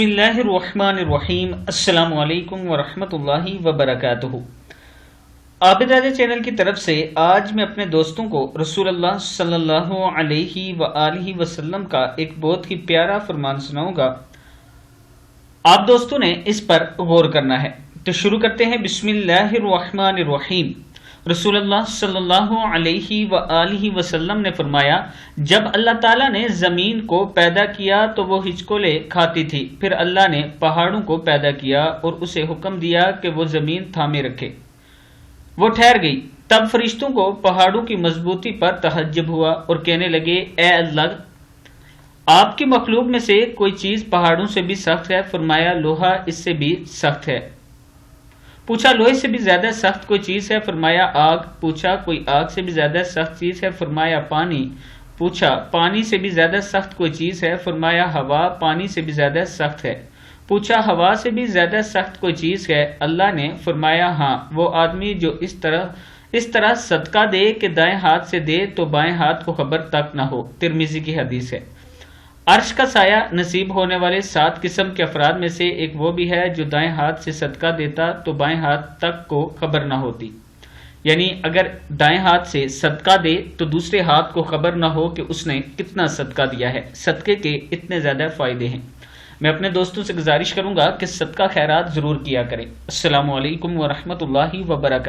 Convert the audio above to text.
بسم اللہ الرحمن الرحیم۔ السلام علیکم ورحمۃ اللہ وبرکاتہ۔ عابد راجہ چینل کی طرف سے آج میں اپنے دوستوں کو رسول اللہ صلی اللہ علیہ وآلہ وسلم کا ایک بہت ہی پیارا فرمان سناؤں گا۔ آپ دوستوں نے اس پر غور کرنا ہے، تو شروع کرتے ہیں۔ بسم اللہ الرحمن الرحیم۔ رسول اللہ صلی اللہ علیہ وآلہ وسلم نے فرمایا، جب اللہ تعالیٰ نے زمین کو پیدا کیا تو وہ ہچکولے کھاتی تھی، پھر اللہ نے پہاڑوں کو پیدا کیا اور اسے حکم دیا کہ وہ زمین تھامے رکھے، وہ ٹھہر گئی۔ تب فرشتوں کو پہاڑوں کی مضبوطی پر تعجب ہوا اور کہنے لگے، اے اللہ، آپ کی مخلوق میں سے کوئی چیز پہاڑوں سے بھی سخت ہے؟ فرمایا، لوہا اس سے بھی سخت ہے۔ پوچھا، لوہے سے بھی زیادہ سخت کوئی چیز ہے؟ فرمایا، آگ۔ پوچھا، کوئی آگ سے بھی زیادہ سخت چیز ہے؟ فرمایا، پانی۔ پوچھا، پانی سے بھی زیادہ سخت کوئی چیز ہے؟ فرمایا، ہوا۔ پانی سے بھی زیادہ سخت ہے۔ پوچھا، ہوا سے بھی زیادہ سخت کوئی چیز ہے؟ اللہ نے فرمایا، ہاں، وہ آدمی جو اس طرح صدقہ دے کہ دائیں ہاتھ سے دے تو بائیں ہاتھ کو خبر تک نہ ہو۔ ترمذی کی حدیث ہے۔ عرش کا سایہ نصیب ہونے والے 7 قسم کے افراد میں سے ایک وہ بھی ہے جو دائیں ہاتھ سے صدقہ دیتا تو بائیں ہاتھ تک کو خبر نہ ہوتی، یعنی اگر دائیں ہاتھ سے صدقہ دے تو دوسرے ہاتھ کو خبر نہ ہو کہ اس نے کتنا صدقہ دیا ہے۔ صدقے کے اتنے زیادہ فائدے ہیں۔ میں اپنے دوستوں سے گزارش کروں گا کہ صدقہ خیرات ضرور کیا کریں۔ السلام علیکم ورحمۃ اللہ وبرکاتہ۔